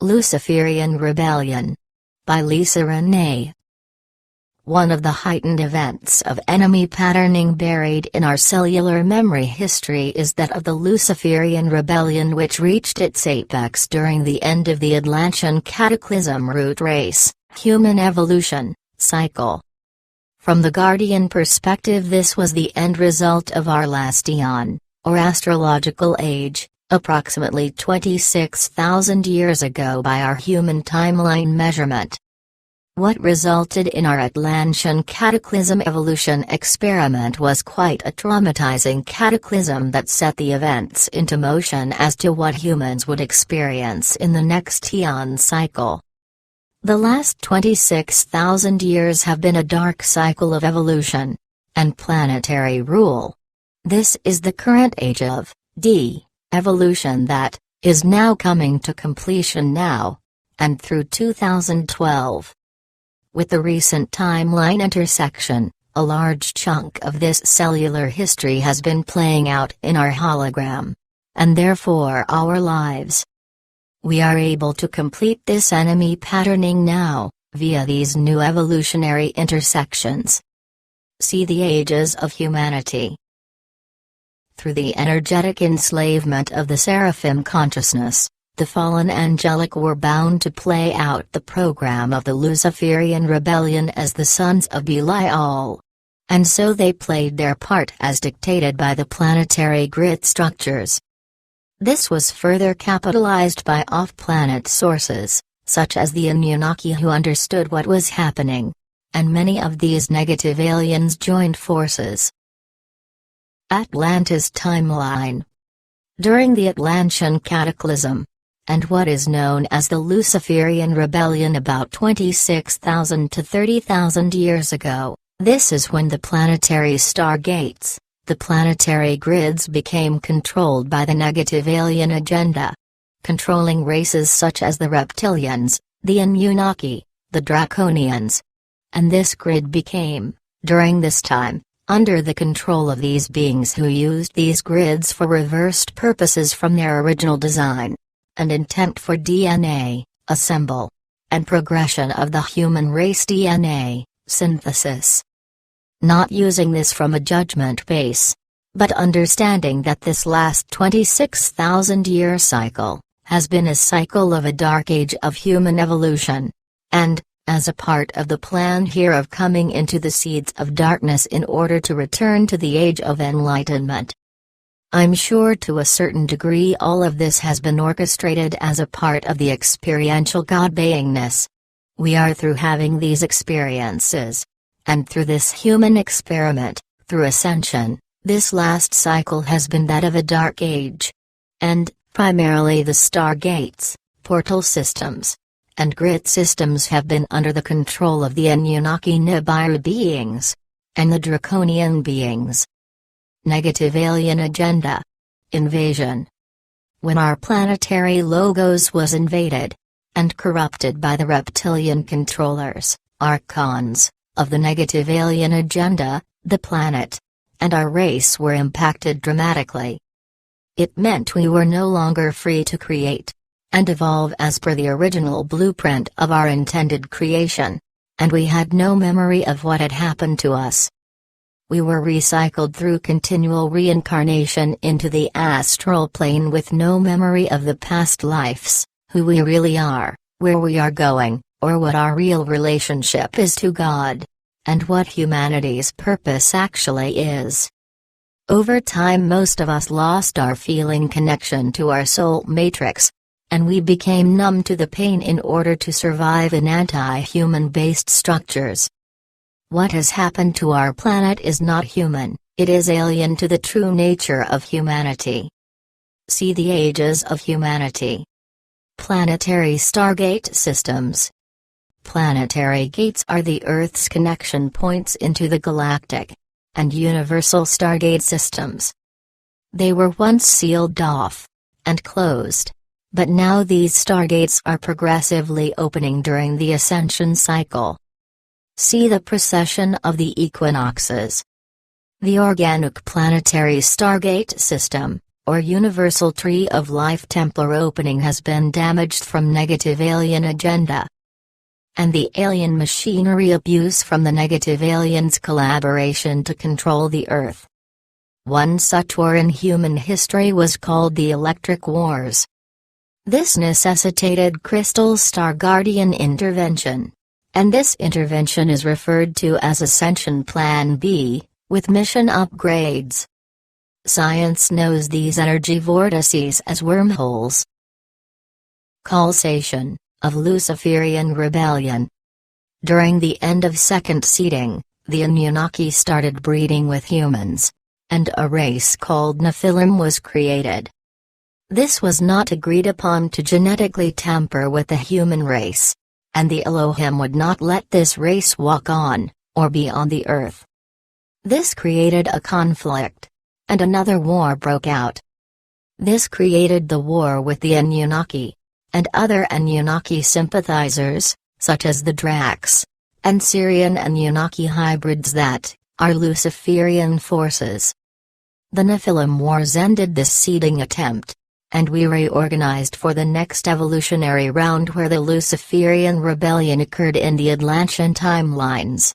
Luciferian Rebellion. By Renee. One of the heightened events of enemy patterning buried in our cellular memory history is that of the Luciferian Rebellion, which reached its apex during the end of the Atlantean cataclysm root race, human evolution, cycle. From the Guardian perspective, this was the end result of our last eon, or astrological age, approximately 26,000 years ago by our human timeline measurement. What resulted in our Atlantean cataclysm evolution experiment was quite a traumatizing cataclysm that set the events into motion as to what humans would experience in the next eon cycle. The last 26,000 years have been a dark cycle of evolution and planetary rule. This is the current age of evolution that is now coming to completion now, and through 2012. With the recent timeline intersection, a large chunk of this cellular history has been playing out in our hologram, and therefore our lives. We are able to complete this enemy patterning now, via these new evolutionary intersections. See the ages of humanity. Through the energetic enslavement of the seraphim consciousness, the fallen angelic were bound to play out the program of the Luciferian rebellion as the sons of Belial. And so they played their part as dictated by the planetary grid structures. This was further capitalized by off-planet sources, such as the Anunnaki, who understood what was happening. And many of these negative aliens joined forces. Atlantis timeline. During the Atlantean cataclysm, and what is known as the Luciferian Rebellion about 26,000 to 30,000 years ago, this is when the planetary stargates, the planetary grids, became controlled by the negative alien agenda. Controlling races such as the reptilians, the Anunnaki, the Draconians. And this grid became, during this time, under the control of these beings who used these grids for reversed purposes from their original design and intent for DNA, assemble, and progression of the human race DNA, synthesis. Not using this from a judgment base, but understanding that this last 26,000-year cycle has been a cycle of a dark age of human evolution, and, as a part of the plan here of coming into the seeds of darkness in order to return to the age of enlightenment. I'm sure to a certain degree all of this has been orchestrated as a part of the experiential God-beingness. We are through having these experiences. And through this human experiment, through ascension, this last cycle has been that of a dark age. And, primarily the stargates, portal systems, and grid systems have been under the control of the Anunnaki Nibiru beings, and the Draconian beings. Negative alien agenda. Invasion. When our planetary logos was invaded, and corrupted by the reptilian controllers, archons, of the negative alien agenda, the planet, and our race were impacted dramatically. It meant we were no longer free to create and evolve as per the original blueprint of our intended creation, and we had no memory of what had happened to us. We were recycled through continual reincarnation into the astral plane with no memory of the past lives, who we really are, where we are going, or what our real relationship is to God, and what humanity's purpose actually is. Over time, most of us lost our feeling connection to our soul matrix, and we became numb to the pain in order to survive in anti-human-based structures. What has happened to our planet is not human, it is alien to the true nature of humanity. See the ages of humanity. Planetary Stargate systems. Planetary gates are the Earth's connection points into the galactic and universal Stargate systems. They were once sealed off and closed, but now these stargates are progressively opening during the ascension cycle. See the precession of the equinoxes. The organic planetary Stargate system, or Universal Tree of Life Templar opening has been damaged from negative alien agenda and the alien machinery abuse from the negative aliens' collaboration to control the Earth. One such war in human history was called the Electric Wars. This necessitated Crystal Star Guardian intervention, and this intervention is referred to as Ascension Plan B, with mission upgrades. Science knows these energy vortices as wormholes. Causation of Luciferian rebellion. During the end of second seeding, the Anunnaki started breeding with humans, and a race called Nephilim was created. This was not agreed upon to genetically tamper with the human race, and the Elohim would not let this race walk on, or be on the earth. This created a conflict, and another war broke out. This created the war with the Anunnaki, and other Anunnaki sympathizers, such as the Dracs, and Syrian Anunnaki hybrids that are Luciferian forces. The Nephilim Wars ended this seeding attempt, and we reorganized for the next evolutionary round where the Luciferian rebellion occurred in the Atlantean timelines.